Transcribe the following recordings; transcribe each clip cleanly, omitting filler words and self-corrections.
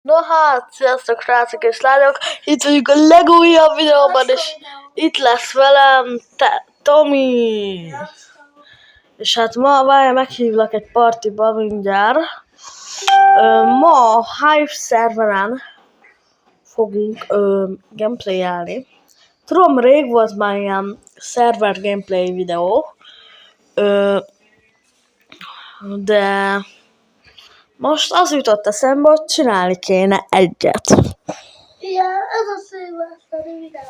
No hát, sziasztok srácok és lányok! Itt vagyunk a legújabb videóban, és itt lesz velem Tomi! És hát ma várjál, meghívlak egy partiba mindjárt. Ma a Hive szerveren fogunk gameplayelni. Tudom, rég volt már ilyen szerver gameplay videó, de most az jutott eszembe, hogy csinálni kéne egyet. Igen, ez a szilveszteri videó.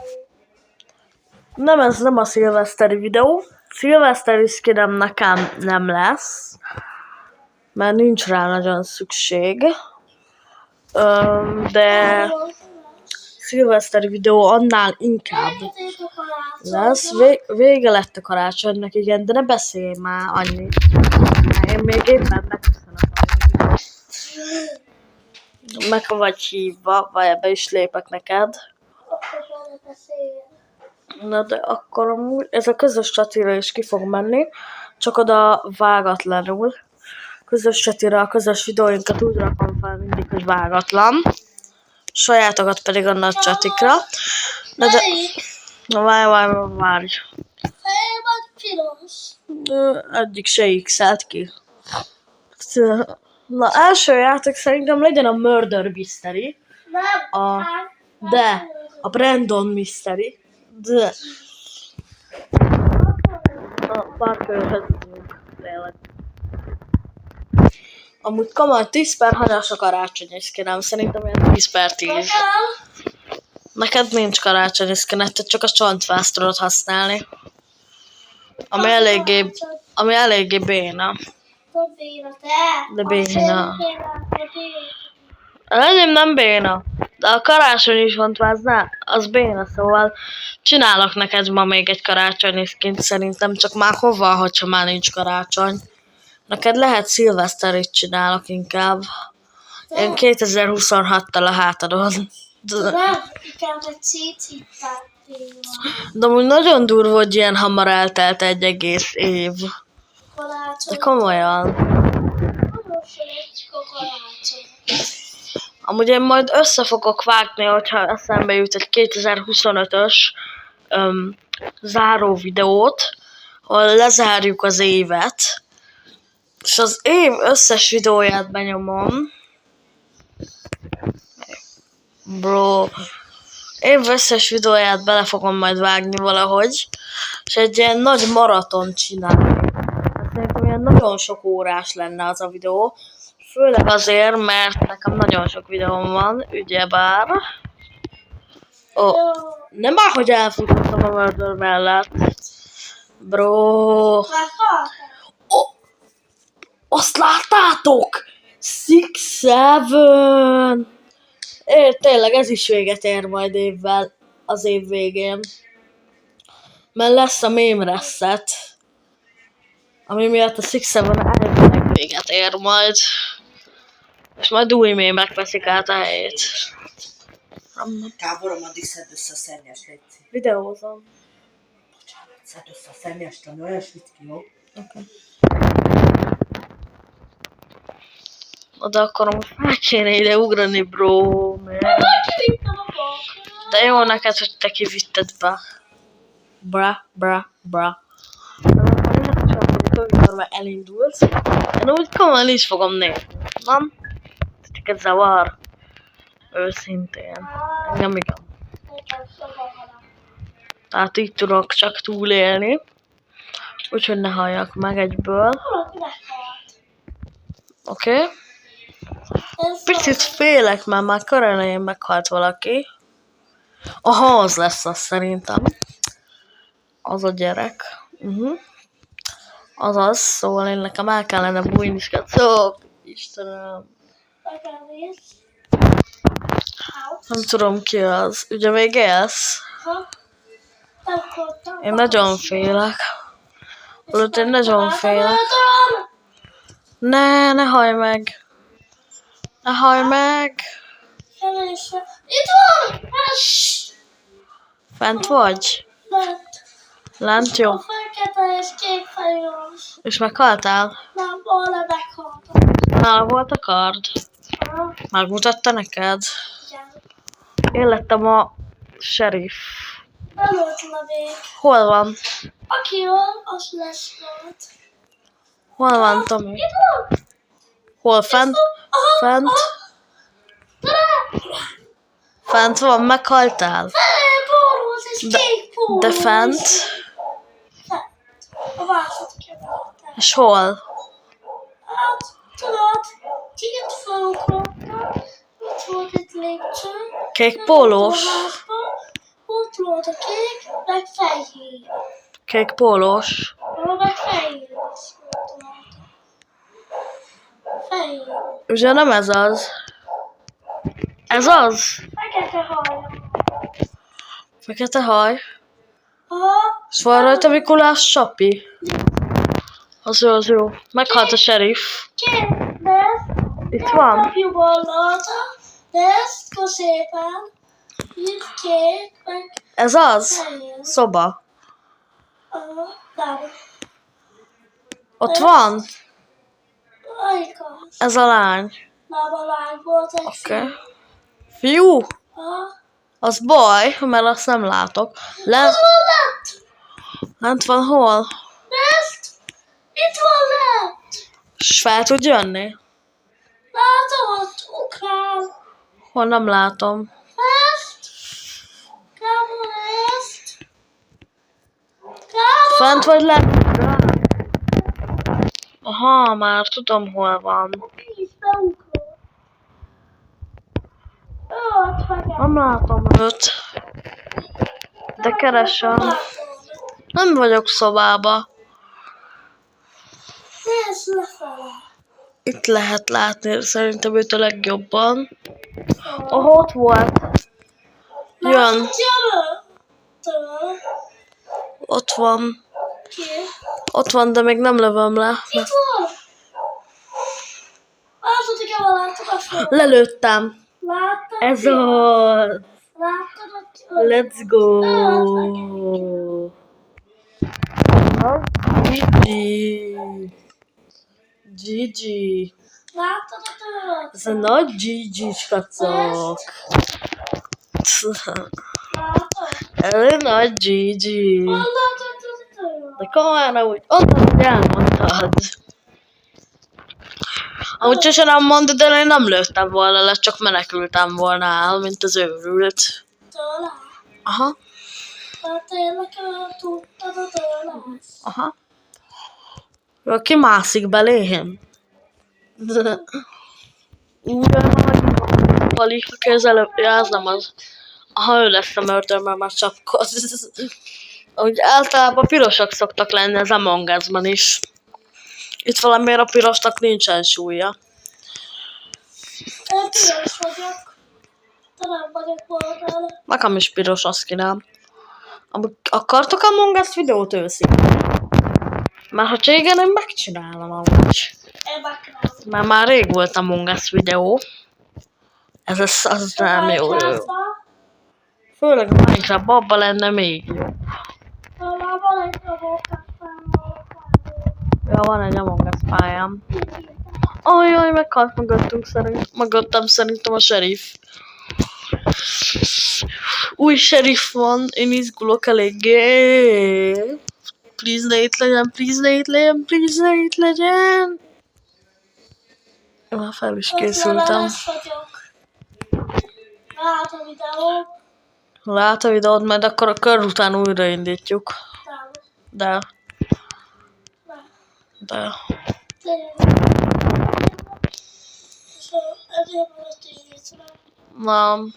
Nem, ez nem a szilveszteri videó. Szilveszteri skinem nekem nem lesz, mert nincs rá nagyon szükség. De szilveszteri videó annál inkább lesz. Vége lett a karácsonynak, igen, de ne beszélj már annyit. Én még éppen megköszönöm. Meg vagy hívva, vagy ebbe is lépek neked. Na de akkor amúgy ez a közös chatira is ki fog menni, csak oda vágatlanul. Közös chatira a közös videóinkat úgy rakom fel mindig, hogy vágatlan. Sajátokat pedig a nagy chatikra. Na de... Na várj. Fehér vagy piros? Eddig se x-elt ki. Na első játék szerintem legyen a Murder Mystery. A Brandon Mystery. De... A Parkerhez tényleg. Amúgy komoly 10 per hanyas a karácsonyi szkinem, szerintem ilyen 10 per 10. Neked nincs karácsonyi szkinet, te csak a csontvázt tudod használni. Ami eléggé béna. De béna. Enyém nem béna. De a karácsonyi csontváznál, az béna, szóval csinálok neked ma még egy karácsonyi szkint szerintem, csak már hova, hogyha már nincs karácsony. Neked lehet szilveszterit csinálok inkább. Én 2026-tal a hátadon. De amúgy nagyon durva, hogy ilyen hamar eltelt egy egész év. De komolyan. Amúgy én majd össze fogok vágni, hogyha eszembe jut egy 2025-ös záró videót, ahol lezárjuk az évet. És az év összes videóját benyomom. Bro. Év összes videóját bele fogom majd vágni valahogy. És egy ilyen nagy maraton csinálni. Szerintem ilyen nagyon sok órás lenne az a videó. Főleg azért, mert nekem nagyon sok videóm van, ugyebár. Nem már, hogy elfutottam a Murder mellett. Bro. Azt láttátok? 6-7! Tényleg ez is véget ér majd évvel, az év végén. Mert lesz a meme reset, ami miatt a 6-7 elvileg véget ér majd. És majd új mémek veszik át a helyét. Gáborom, addig szedd össze a szennyest, légy. Videózom. Bocsánat, szedd össze a szennyest, a olyasmit ki, jó? Okay. De akkor most már kéne ide ugrani, bro. De jó neked, hogy te kivitted be. Bra. Amikor már elindult. Én úgy komolyan is fogom nézni. Nem? Titeket zavar. Őszintén. Engem igen. Tehát így tudok csak túlélni. Úgyhogy ne halljak meg egyből. Oké? Picit félek, mert már kor elején meghalt valaki. Aha, az lesz az szerintem. Az a gyerek. Azaz, szóval én nekem el kellene bújni is. Istenem. Nem tudom ki az. Ugye még élsz? Én nagyon félek. Én nagyon félek. Ne hallj meg. Ne hallj meg! Itt van! Fent vagy? Lent, jó. A fekete és kék fejős. És meghaltál? Nem, volna meghaltam. Nála volt a kard? Megmutatta neked? Igen. Én lettem a sheriff. Elöltem a vég. Hol van? Aki jön, az lesz volt. Hol van Tomi? Itt van! Hol fent? Fent? Fent van, meghaltál? Borult és kék borult. De fent? Fent. A vázat kevertem. És hol? Hát, tudod, két fölugrottam, ott volt egy lépcső. Kék pólós? Ott volt a kék, meg fehér. Kék pólós. Meg fehér is volt rajta. Fehér. Ugye nem ez az? Ez az? Fekete hajja. Fekete haj. Aha. És van rajta Mikulás sapi. Az jó, az jó. Meghalt a sheriff. Két, de ez Itt van. napjú gondolta, de ezt szépen. Itt kék, meg Ez az? fehér. Szoba. Nem. Ott van. Melyik az? Ez a lány. Nem a lány volt egy Oké. Fiú? Aha. Az baj, mert azt nem látok. Az van lett! Lent van hol? Ezt? Itt van lett! És fel tud jönni? Látom ott, ukrán. Hol nem látom. Ezt? Kámon ezt? Kámon! Fent vagy lent? Aha, már tudom hol van. Így beugrott. Ott fekete. Nem látom őt. De keresem. Nem vagyok szobába. Nézd lefele. Itt lehet látni szerintem őt a legjobban. Ahol ott volt. Jön. Látod, jövőtől. Ott van. Ki? Ott van, de még nem lövöm le. Itt van. Látod, hogy jól látod a fel. Lelőttem. Láttad? Ez ki? az. Láttad ott? Let's go. Gigi. Gigi. Láttad a tőled? Ez a nagy Gigi-s kacok. Látod? Ez a nagy Gigi. Hol látod a tőled? De komolyan úgy, onnan, hogy elmondtad. Amúgy sose nem mondod, de én nem lőttem volna le, csak menekültem volna el, mint az őrült. Tőle? Aha, Tehát tényleg tudtad a tőled? aha. Jó, ki mászik belém? Pali, aki az előbb, ja, ez nem az. Aha, ő lesz a mördör, mert már csapkoz. Úgy általában pirosak szoktak lenni az Among Us-ban is. Itt valamiért a pirosnak nincsen súlya. Én piros vagyok. Te nem vagyok voltál. Nekem is piros, azt kínálom. Amúgy akartok Among Us videót őszintén? Mert ha igen, én megcsinálom amúgy. Én megkínálom. Mert már rég volt Among Us videó. Ez az nem jó. Főleg a Minecraft abban lenne még jó. Talán van egy robókátán. Ja, van egy Among Us pályám. Ajaj, meghalt mögöttem szerintem a sheriff. Új sheriff van, én izgulok eléggé. Please ne itt legyen, please ne itt legyen, please ne itt legyen. Már fel is készültem. Lát a videó. Lát a videót, majd akkor a kör után újraindítjuk. De. De. Nem.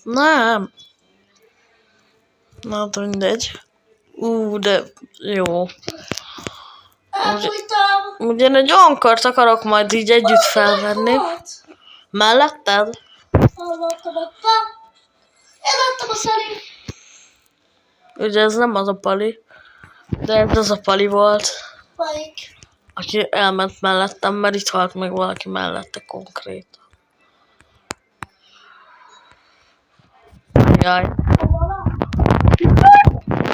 Nem. Na, mindegy. De jó. Elfújtam. Ugye én egy olyan kört akarok majd így együtt felvenni. Melletted? Hallottam apa. Én láttam a szerint. Ugye ez nem az a Pali. De ez az a Pali volt. Melyik? Aki elment mellettem, mert itt halt meg valaki mellette konkrétan. Jaj.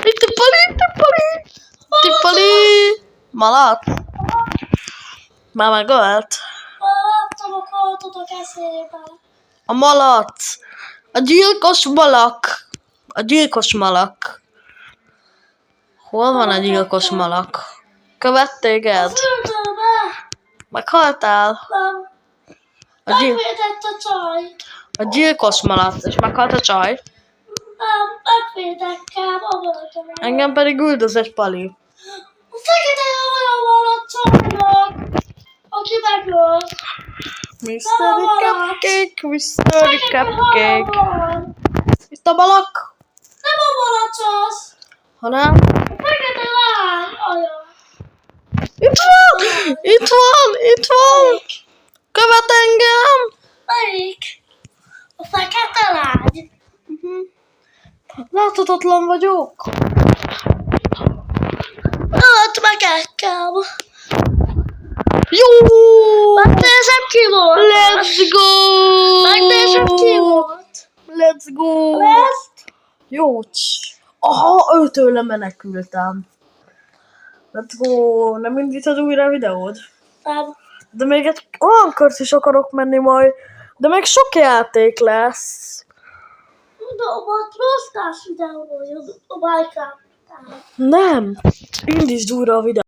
Itt a Pali, itt a Pali! Itt a Pali! Malac? Már megölt? szépen. A malac. A gyilkos malak. A gyilkos malak. Hol van a gyilkos malak? Követ téged? Fürdőbe. Meghaltál? Nem. A, gyil- Megvédett a csaj. a gyilkos malac. És meghalt a csaj? Nem, megvédekkel, abban a Engem pedig üldöz egy pali. A fekete olyan van a csajnak, aki megölt. Mystery Cupcake, Mystery Cupcake. Van. Itt a malak? Nem a malac az. Hanem? A fekete lány, anya. Itt van! Itt van! Itt van! Követ engem! Melyik? A fekete lány. Láthatatlan vagyok. Ölt meg engem. Jó! Megnézem ki volt. Let's go! Megnézem ki volt. Let's go! Ezt? Jó. Aha, őtőle menekültem. Let's go! Nem indítod újra a videód? Nem. De még egy olyan kört is akarok menni majd. De még sok játék lesz. Tudom, a trosztás videó, a Minecraft. Nem. Indítsd újra a videót.